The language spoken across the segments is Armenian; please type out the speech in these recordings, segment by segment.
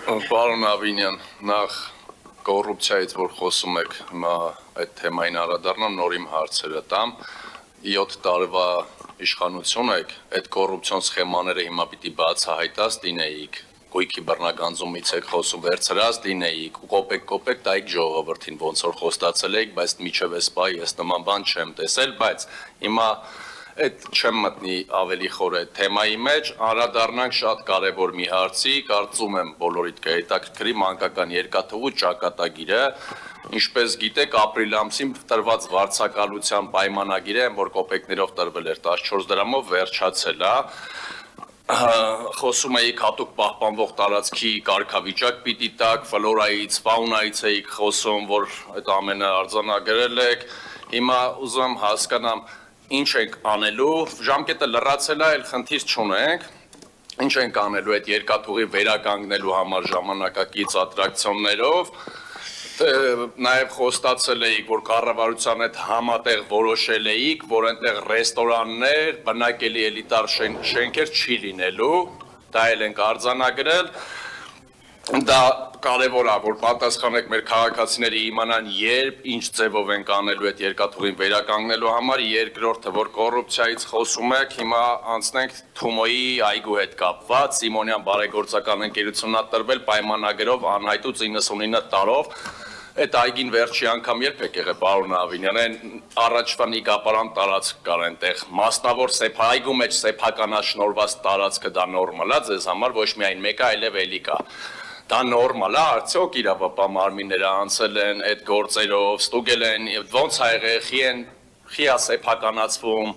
Պարոն Ավինյան, նախ կոռուպցիայից, որ խոսում եք, հիմա այդ թեմային անդրադառնամ, նոր իմ հարցերը տամ, 7 տարվա իշխանություն եք, այդ կոռուպցիոն սխեմաները հիմա պիտի բացահայտած լինեիք, գույքի բռնագանձումից եք խոսում վերցրած լինեիք, կոպեկ տայիք ժողովրդին, ոնց որ խոստացել էիք, բայց միջև այս պահի ես նման բան չեմ տեսել, բայց հիմա այդ չեմ մտնի ավելի խորը թեմայի մեջ, անդրադառնանք շատ կարևոր մի հարցի, կարծում եմ բոլորիդ կհետաքրքրի մանկական երկաթուղու ճակատագիրը, ինչպես գիտեք, ապրիլ ամսին տրված վարձակալության պայմանագիրը, որ կոպեկներով տրվել էր 14 դրամով, վերջացել է, խոսում էիք հատուկ պահպանվող տարածքի կարգավիճակ պիտի տաք, ֆլորայից, ֆաունայից էիք խոսում, որ այդ ամենը արձանագրել եք, հիմա ուզում եմ հասկանամ, ինչ ենք անելու, ժամկետը լրացել է, այլ խնդիր չունենք, ինչ ենք անելու այդ երկաթուղի վերականգնելու համար ժամանակակից ատրակցիոններով, նաև խոստացել էիք, որ կառավարության հետ համատեղ որոշել էիք, որ այնտեղ ռեստորաններ, բնակելի էլիտար շենքեր չի լինելու, դա էլ ենք արձանագրել, դա կարևոր է, որ պատասխանեք մեր քաղաքացիների իմանան երբ, ինչ ձևով ենք անելու այդ երկաթուղին վերականգնելու համար, երկրորդը, որ կոռուպցիայից խոսում եք, հիմա անցնենք Թումոյի այգու հետ կապված, Սիմոնյան բարեգործական ընկերությունն է տրվել պայմանագրով անհայտուց 99 տարով, այդ այգին վերջի անգամ երբ եք եղել, պարոն Ավինյան, այն առաջվա նիկապարան տարածք կար այնտեղ, մասնավոր այգու մեջ սեփականաշնորհված տարածքը դա նորմալ է, ձեզ համար ոչ միայն մեկը, այլև էլի կա։ Դա նորմալ է, արդյոք իրավապահ մարմինները անցել են այդ գործերով, ստուգել են, ոնց ա եղել, խի է սեփականացվում,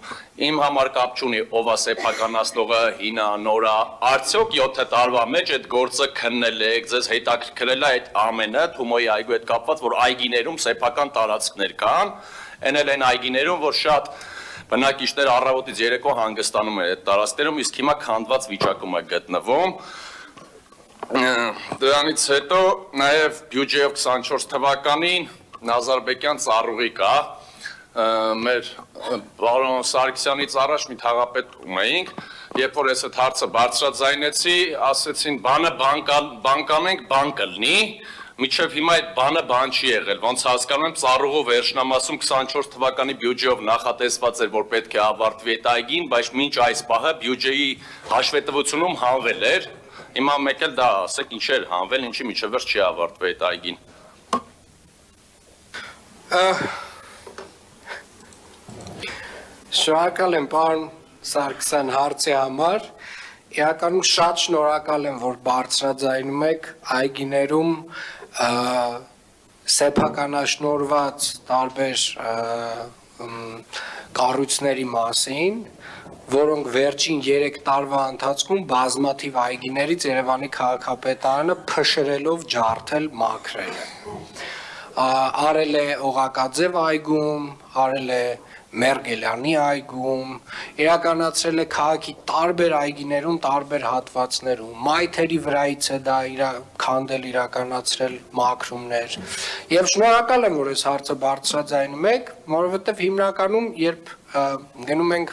իմ համար կապ չունի, ով է սեփականացնողը, հինա, նորա, արդյոք 7 տարվա մեջ այդ գործը քննել եք, ձեզ հետաքրքրել է այդ ամենը, Թումոյի այգու հետ կապված, որ այգիներում սեփական տարածքներ կան, այն էլ այն այգիներում, որ շատ բնակիչներ առավոտից երեկո հանգստանում են այդ տարածքներում, իսկ հիմա քանդված վիճակում է գտնվում։ Դրանից հետո նաև բյուջեով 24 թվականին Նազարբեկյան ծառուղի կա, մեր պարոն Սարգսյանից առաջ մի թաղապետ էինք, երբ որ ես այդ հարցը բարձրաձայնեցի, ասեցին բանը բանկանենք, բան կլինի, մինչև հիմա այդ բանը բան չի եղել, ոնց հասկանում եմ ծառուղու վերջնամասում 24 թվականի բյուջեով նախատեսված էր, որ պետք է ավարտվի այդ այգին, բայց մինչ այս պահը բյուջեի հաշվետվությունում հանվել էր, հիմա մեկ էլ դա ասեք ինչ էր հանվել, ինչի միջև վերջ չի ավարտվել այդ այգին։ Շնորհակալ եմ պարոն Սարգսյան հարցի համար, իրականում շատ շնորհակալ եմ, որ բարձրաձայնում եք այգիներում սեփականաշնորհված տարբեր կառույցների մասին, որոնք վերջին 3 տարվա ընթացքում բազմաթիվ այգիներից Երևանի քաղաքապետարանը փշրելով ջարդել մաքրել է։ Արել է Օղակաձև այգում, արել է Մերգելյանի այգում, իրականացրել է քաղաքի տարբեր այգիներում, տարբեր հատվածներում, մայթերի վրայից է դա քանդել իրականացրել մաքրումներ։ Եվ շնորհակալ եմ, որ այս հարցը բարձրաձայնում եք, որովհետև հիմնականում երբ գնում ենք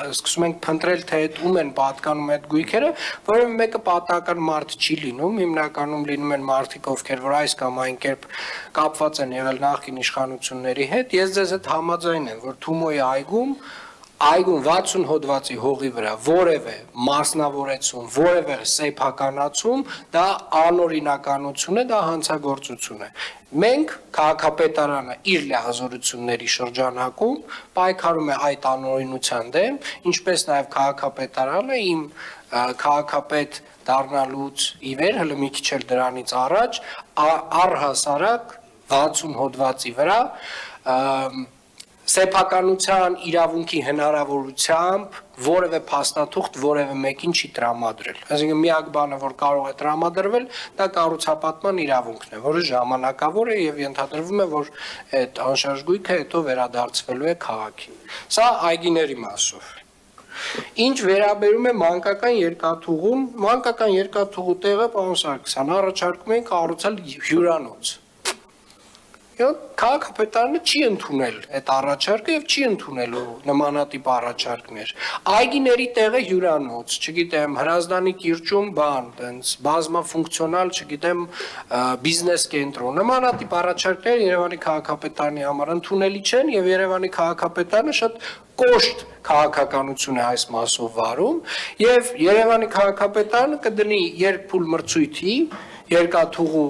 սկսում ենք փնտրել, թե ում են պատկանում այդ գույքերը, որովհետև մեկը պատահական մարդ չի լինում, հիմնականում լինում են մարդիկ, ովքեր որ այս կամ այն կերպ կապված են եղել նախկին իշխանությունների հետ, ես ձեզ հետ համաձայն եմ, որ Թումոյի այգում 60 հոդվածի հողի վրա որևէ մասնավորեցում, որևէ սեփականացում, դա անօրինականություն է, դա հանցագործություն է։ Մենք քաղաքապետարանը իր լիազորությունների շրջանակում պայքարում է այդ անօրինության դեմ, ինչպես նաև քաղաքապետարանը իմ քաղաքապետ դառնալուց ի վեր, հələ մի քիչ էլ դրանից առաջ, առհասարակ 60 հոդվածի վրա սեփականության իրավունքի հնարավորությամբ որևէ փաստաթուղթ որևէ մեկին չի տրամադրել։ Այսինքն միակ բանը, որ կարող է տրամադրվել, դա կառուցապատման իրավունքն է, որը ժամանակավոր է եւ ենթադրվում է, որ այդ անշարժ գույքը հետո վերադարձվելու է քաղաքին։ Սա այգիների մասով։ Ինչ վերաբերում է մանկական երկաթուղուն, մանկական երկաթուղու տեղը, պարոն Սարգսյան, առաջարկում են կառուցել հյուրանոց։ Քաղաքապետարանը չի ընդունել այդ առաջարկը եւ չի ընդունելու նմանատիպ առաջարկներ։ Այգիների տեղը հյուրանոց, չգիտեմ, հրազդանի կիրճում բան, տենց բազմաֆունկցիոնալ, չգիտեմ, բիզնես կենտրոն։ Նմանատիպ առաջարկները Երևանի քաղաքապետարանի համար ընդունելի չեն եւ Երևանի քաղաքապետարանը շատ կոշտ քաղաքականություն է այս մասով վարում եւ Երևանի քաղաքապետարանը կդնի երկփուլ մրցույթի երկաթուղու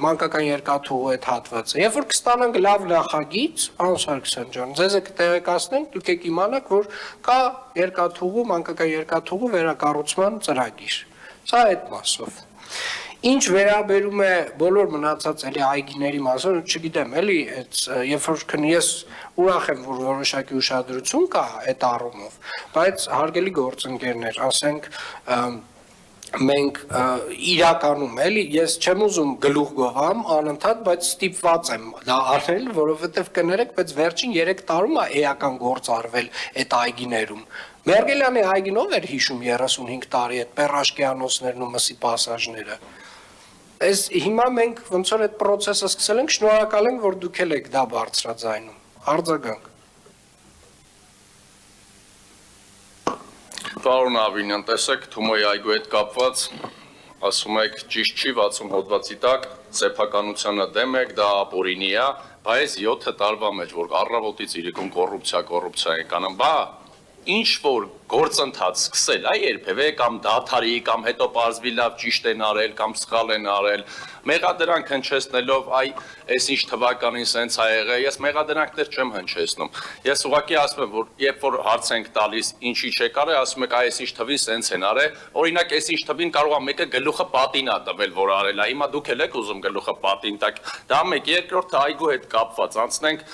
մանկական երկաթուղու այդ հատվածը։ Երբ որ կստանանք լավ նախագիծ, պարոն Սարգսյան ջան, ձեզ է կտեղեկացնենք, դուք եք իմանաք, որ կա երկաթուղու, մանկական երկաթուղու վերակառուցման ծրագիր։ Սա այդ մասով։ Ինչ վերաբերում է բոլոր մնացած էլի այգիների մասով, չգիտեմ, էլի այդ երբ որ ես ուրախ եմ, որ որոշակի ուշադրություն կա այդ առումով, բայց հարգելի գործընկերներ, ասենք մենք իրականում էլի ես չեմ ուզում գլուխ գովամ անընդհատ, բայց ստիպված եմ դա արել, որովհետև կներեք, բայց վերջին 3 տարում է էական գործ արվել այդ այգիներում։ Մերգելյանի այգին ով էր հիշում 35 տարի այդ Պերաշկյանոցներն ու Մսի պասաժները։ Այս հիմա մենք ոնց որ այդ process-ը սկսել ենք, շնորհակալ ենք, որ դուք եք դա բարձրաձայնում։ Արձագանք։ Պարոն Ավինյան, տեսեք, Թումոյի այգու հետ կապված, ասում եք, ճիշտ չի 60 հոդվածի տակ, սեփականությանը դեմ եք, դա ապօրինի է, բայց 7 տարվա մեջ, որ առավոտից իրիկուն կոռուպցիա են կանան, բա ինչ որ գործընթաց սկսել, երբևէ կամ դադարի, կամ հետո պարզվի լավ ճիշտ են արել, կամ սխալ են արել, մեղադրանք հնչեցնելով, այս ինչ թվականին սենց ա եղել, ես մեղադրանքներ չեմ հնչեցնում։ Ես ուղղակի ասում եմ, որ երբ որ հարց ենք տալիս, ինչի չեք արել, ասում եք, այս ինչ թվին սենց են արել, օրինակ այս ինչ թվին կարող է մեկը գլուխը պատին ա տվել, որ արել է, հիմա դուք եք ուզում գլուխը պատին տակ, դա մեկ, երկրորդ այգու հետ կապված, անցնենք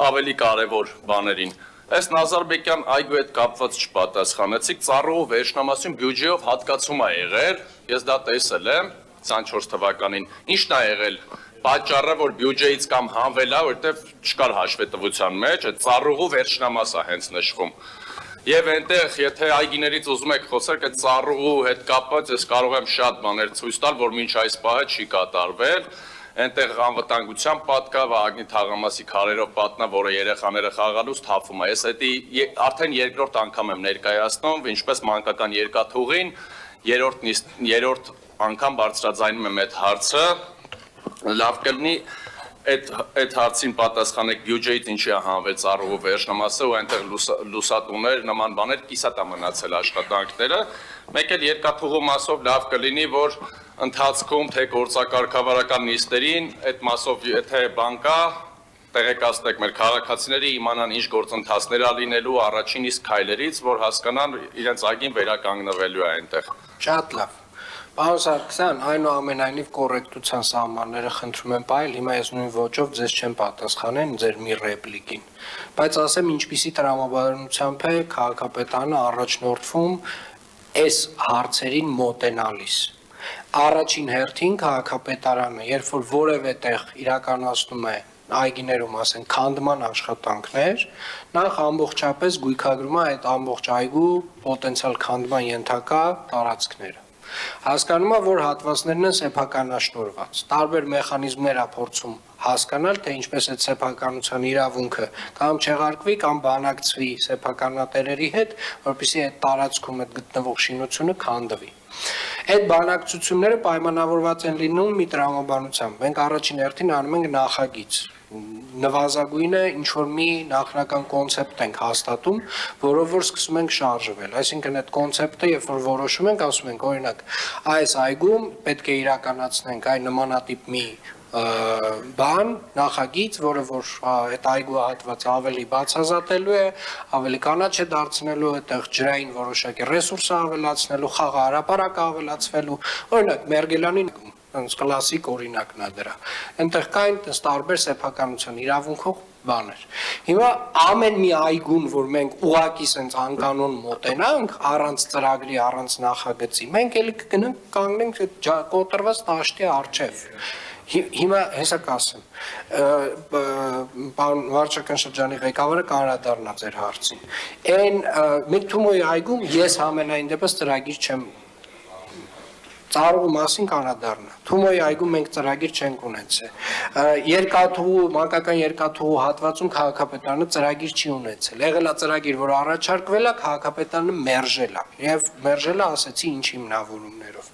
ավելի կարևոր բաներին։ Այս Նազարբեկյան այգու հետ կապված չպատասխանեցիք, ծառուղու վերջնամասում բյուջեով հատկացում ա եղել, ես դա տեսել եմ 24 թվականին, ինչն ա եղել, պատճառը, որ բյուջեից կամ հանվել ա, որտեվ չկար հաշվետվության մեջ, այդ ծառուղու վերջնամաս ա հենց նշվում։ Եվ այնտեղ, եթե այգիներից ուզում եք խոսել, այդ ծառուղու հետ կապված, ես կարող եմ շատ բաներ ցույց տալ, որ մինչ այս պահը չի կատարվել։ Այնտեղ անվտանգության պատկա, Վահագնի թաղամասի քարերով պատնա, որը երեխաները խաղալուց թափվում է։ Ես էդի արդեն երկրորդ անգամ եմ ներկայացնում, ինչպես մանկական երկաթուղին, երրորդ անգամ բարձրաձայնում եմ այդ հարցը, լավ կլինի այդ հարցին պատասխանեք բյուջեից ինչի է հանվել ծառուղու վերջնամասը ու այնտեղ լուսատուներ, նման բաներ կիսատ է մնացել աշխատանքները, մեկ էլ երկաթուղու մասով լավ կլինի, որ ընթացքում թե գործակարգավարական նիստերին այդ մասով եթե բան կա, տեղեկացնեք մեր քաղաքացիների իմանան ինչ գործընթացներ ա լինելու առաջին իսկ քայլերից, որ հասկանան իրենց այգին վերականգնվելու է այնտեղ։ Շատ լավ։ Պարոն Սարգսյան, այնուամենայնիվ կոռեկտության սահմանները խնդրում եմ պահել, հիմա ես նույն ոճով ձեզ չեմ պատասխանեն ձեր մի ռեպլիկին, բայց ասեմ ինչպիսի տրամաբանությամբ է քաղաքապետարանը առաջնորդվում այս հարցերին մոտենալիս։ Առաջին հերթին քաղաքապետարանը, երբ որ որևէ տեղ իրականացնում է այգիներում ասենք քանդման աշխատանքներ, նախ ամբողջապես գույքագրում է այդ ամբողջ այգու պոտենցիալ քանդման ենթակա տարածքները։ Հասկանում է, որ հատվածներն են սեփականաշնորհված։ Տարբեր մեխանիզմներ ա փորձում հասկանալ, թե ինչպես այդ սեփականության իրավունքը կամ չեղարկվի, կամ բանակցվի սեփականատերերի հետ, որպեսզի այդ տարածքում այդ գտնվող շինությունը քանդվի։ Այդ բանակցությունները պայմանավորված են լինում մի տրամաբանությամբ։ Մենք առաջին հերթին անում ենք նախագիծ։ Նվազագույնը ինչ-որ մի նախնական կոնցեպտ ենք հաստատում, որով որ սկսում ենք շարժվել։ Այսինքն այդ կոնցեպտը, երբ որ որոշում ենք, ասում ենք, օրինակ, այս այգում պետք է իրականացնենք այն նմանատիպ մի բան, նախագիծ, որը որ այդ այգու հատվածը ավելի բացազատելու է, ավելի կանաչ է դարձնելու, այդտեղ ջրային որոշակի ռեսուրսը ավելացնելու, խաղահարապարակը ավելացվելու, օրինակ Մերգելյանի կլասիկ օրինակն է դրա։ Այնտեղ կային տարբեր սեփականության իրավունքով բաներ։ Հիմա ամեն մի այգուն, որ մենք ուղակի սենց անկանոն մոտենանք, առանց ծրագրի, առանց նախագծի, մենք էլի կգնանք կանգնենք կոտրված տաշտի առջև։ Հիմա հեսա կասեմ, պարոն վարչական շրջանի ղեկավարը կանրադառնա ձեր հարցին։ Այն մեկ Թումոյի այգում ես համենայն դեպս ծրագիր չեմ ծառու մասին կանադառնա։ Թումոյի այգում մենք ծրագիր չենք ունեցել։ Երկաթուղու, մանկական երկաթուղու հատվածում քաղաքապետարանը ծրագիր չի ունեցել։ Եղել է ծրագիր, որ առաջարկվել է, քաղաքապետարանը մերժել է։ Եվ մերժել է, ասեցի, ինչ հիմնավորումներով։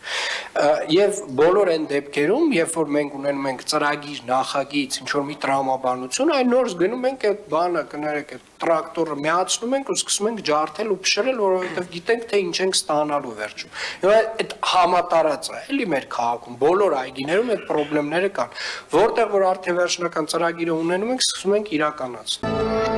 Եվ բոլոր այն դեպքերում, երբ որ մենք ունենում ենք ծրագիր, նախագիծ, ինչ որ մի տրամաբանություն, այն նորս գնում ենք այդ բանը, կներեք, այդ տրակտորը միացնում ենք ու սկսում ենք ջարդել ու փշրել, որովհետև գիտենք, թե ինչ ենք ստանալու վերջում։ Եվ այդ համատարած է, էլի մեր քաղաքում, բոլոր այգիներում այդ խնդիրները կան, որտեղ որ արդեն վերջնական ծրագիրը ունենում ենք, սկսում ենք իրականացնել։